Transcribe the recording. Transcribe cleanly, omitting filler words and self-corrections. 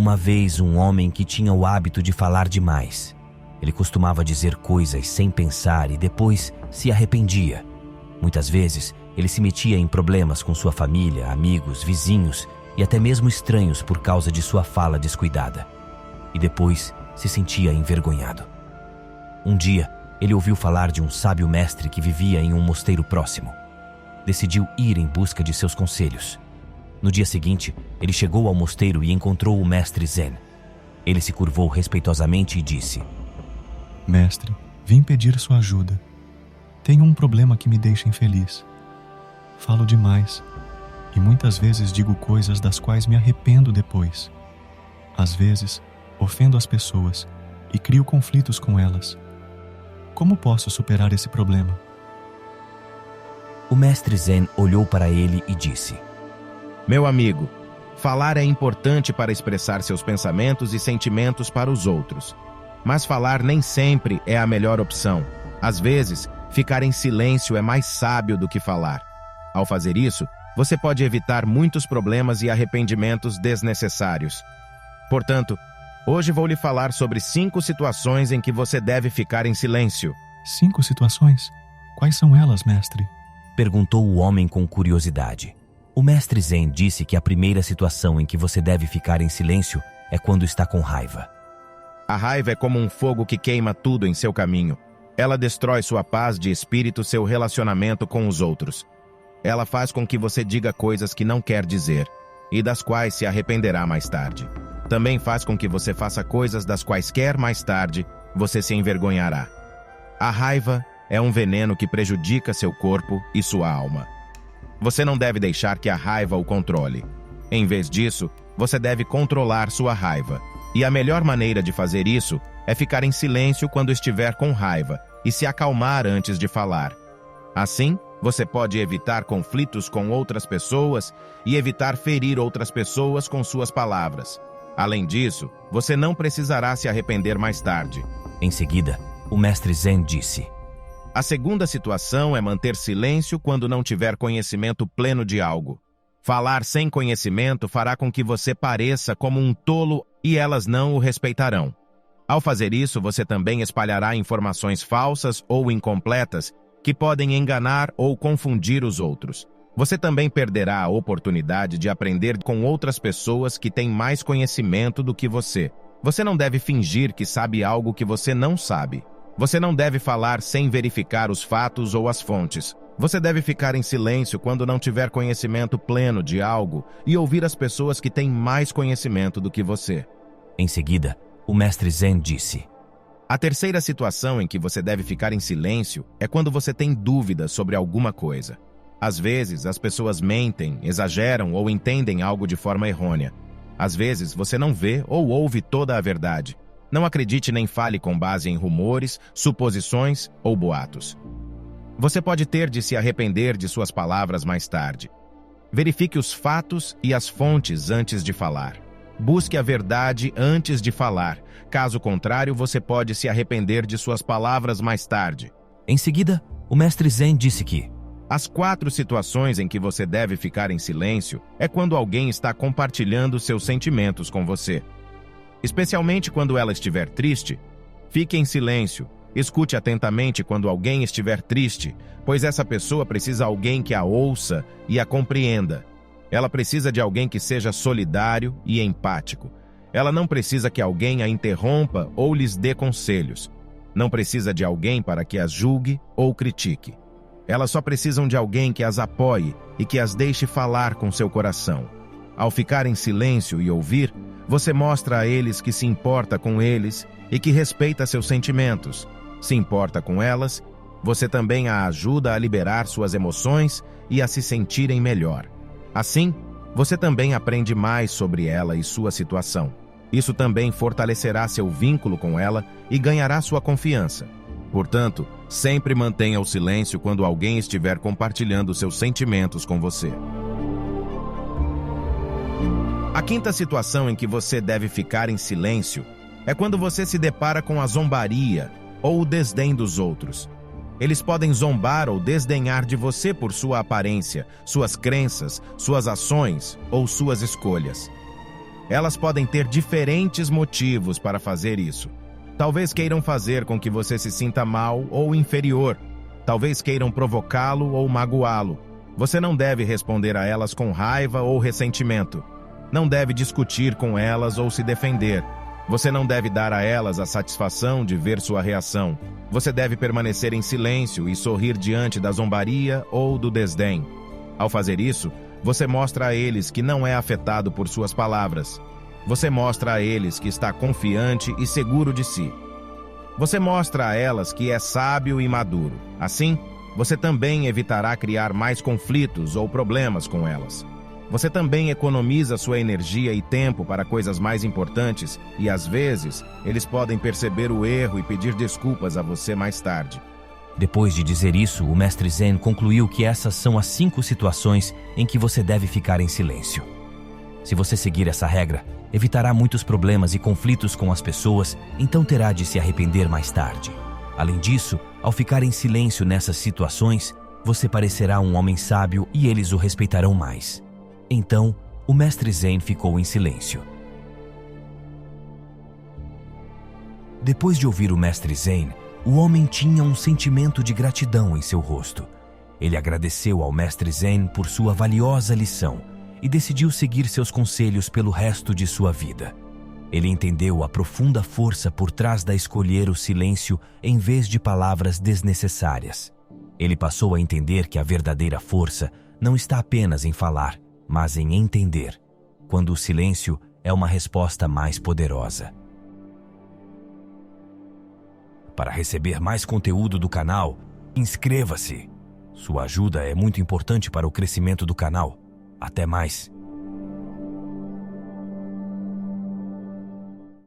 uma vez um homem que tinha o hábito de falar demais. Ele costumava dizer coisas sem pensar e depois se arrependia. Muitas vezes, ele se metia em problemas com sua família, amigos, vizinhos e até mesmo estranhos por causa de sua fala descuidada. E depois se sentia envergonhado. Um dia, ele ouviu falar de um sábio mestre que vivia em um mosteiro próximo. Decidiu ir em busca de seus conselhos. No dia seguinte, ele chegou ao mosteiro e encontrou o mestre Zen. Ele se curvou respeitosamente e disse: Mestre, vim pedir sua ajuda. Tenho um problema que me deixa infeliz. Falo demais e muitas vezes digo coisas das quais me arrependo depois. Às vezes, ofendo as pessoas e crio conflitos com elas. Como posso superar esse problema? O mestre Zen olhou para ele e disse: Meu amigo, falar é importante para expressar seus pensamentos e sentimentos para os outros. Mas falar nem sempre é a melhor opção. Às vezes, ficar em silêncio é mais sábio do que falar. Ao fazer isso, você pode evitar muitos problemas e arrependimentos desnecessários. Portanto, hoje vou lhe falar sobre 5 situações em que você deve ficar em silêncio. 5 situações? Quais são elas, mestre? Perguntou o homem com curiosidade. O mestre Zen disse que a primeira situação em que você deve ficar em silêncio é quando está com raiva. A raiva é como um fogo que queima tudo em seu caminho. Ela destrói sua paz de espírito, seu relacionamento com os outros. Ela faz com que você diga coisas que não quer dizer e das quais se arrependerá mais tarde. Também faz com que você faça coisas das quais quer mais tarde você se envergonhará. A raiva é um veneno que prejudica seu corpo e sua alma. Você não deve deixar que a raiva o controle. Em vez disso, você deve controlar sua raiva. E a melhor maneira de fazer isso é ficar em silêncio quando estiver com raiva e se acalmar antes de falar. Assim, você pode evitar conflitos com outras pessoas e evitar ferir outras pessoas com suas palavras. Além disso, você não precisará se arrepender mais tarde. Em seguida, o mestre Zen disse: A segunda situação é manter silêncio quando não tiver conhecimento pleno de algo. Falar sem conhecimento fará com que você pareça como um tolo e elas não o respeitarão. Ao fazer isso, você também espalhará informações falsas ou incompletas que podem enganar ou confundir os outros. Você também perderá a oportunidade de aprender com outras pessoas que têm mais conhecimento do que você. Você não deve fingir que sabe algo que você não sabe. Você não deve falar sem verificar os fatos ou as fontes. Você deve ficar em silêncio quando não tiver conhecimento pleno de algo e ouvir as pessoas que têm mais conhecimento do que você. Em seguida, o mestre Zen disse: A terceira situação em que você deve ficar em silêncio é quando você tem dúvidas sobre alguma coisa. Às vezes, as pessoas mentem, exageram ou entendem algo de forma errônea. Às vezes, você não vê ou ouve toda a verdade. Não acredite nem fale com base em rumores, suposições ou boatos. Você pode ter de se arrepender de suas palavras mais tarde. Verifique os fatos e as fontes antes de falar. Busque a verdade antes de falar. Caso contrário, você pode se arrepender de suas palavras mais tarde. Em seguida, o mestre Zen disse que as 4 situações em que você deve ficar em silêncio é quando alguém está compartilhando seus sentimentos com você. Especialmente quando ela estiver triste, fique em silêncio. Escute atentamente quando alguém estiver triste, pois essa pessoa precisa de alguém que a ouça e a compreenda. Ela precisa de alguém que seja solidário e empático. Ela não precisa que alguém a interrompa ou lhes dê conselhos. Não precisa de alguém para que as julgue ou critique. Elas só precisam de alguém que as apoie e que as deixe falar com seu coração. Ao ficar em silêncio e ouvir, você mostra a eles que se importa com eles e que respeita seus sentimentos. Se importa com elas, você também a ajuda a liberar suas emoções e a se sentirem melhor. Assim, você também aprende mais sobre ela e sua situação. Isso também fortalecerá seu vínculo com ela e ganhará sua confiança. Portanto, sempre mantenha o silêncio quando alguém estiver compartilhando seus sentimentos com você. A quinta situação em que você deve ficar em silêncio é quando você se depara com a zombaria ou o desdém dos outros. Eles podem zombar ou desdenhar de você por sua aparência, suas crenças, suas ações ou suas escolhas. Elas podem ter diferentes motivos para fazer isso. Talvez queiram fazer com que você se sinta mal ou inferior. Talvez queiram provocá-lo ou magoá-lo. Você não deve responder a elas com raiva ou ressentimento. Não deve discutir com elas ou se defender. Você não deve dar a elas a satisfação de ver sua reação. Você deve permanecer em silêncio e sorrir diante da zombaria ou do desdém. Ao fazer isso, você mostra a eles que não é afetado por suas palavras. Você mostra a eles que está confiante e seguro de si. Você mostra a elas que é sábio e maduro. Assim, você também evitará criar mais conflitos ou problemas com elas. Você também economiza sua energia e tempo para coisas mais importantes e, às vezes, eles podem perceber o erro e pedir desculpas a você mais tarde. Depois de dizer isso, o mestre Zen concluiu que essas são as 5 situações em que você deve ficar em silêncio. Se você seguir essa regra, evitará muitos problemas e conflitos com as pessoas, então terá de se arrepender mais tarde. Além disso, ao ficar em silêncio nessas situações, você parecerá um homem sábio e eles o respeitarão mais. Então, o mestre Zen ficou em silêncio. Depois de ouvir o mestre Zen, o homem tinha um sentimento de gratidão em seu rosto. Ele agradeceu ao mestre Zen por sua valiosa lição e decidiu seguir seus conselhos pelo resto de sua vida. Ele entendeu a profunda força por trás da escolher o silêncio em vez de palavras desnecessárias. Ele passou a entender que a verdadeira força não está apenas em falar, mas em entender, quando o silêncio é uma resposta mais poderosa. Para receber mais conteúdo do canal, inscreva-se. Sua ajuda é muito importante para o crescimento do canal. Até mais.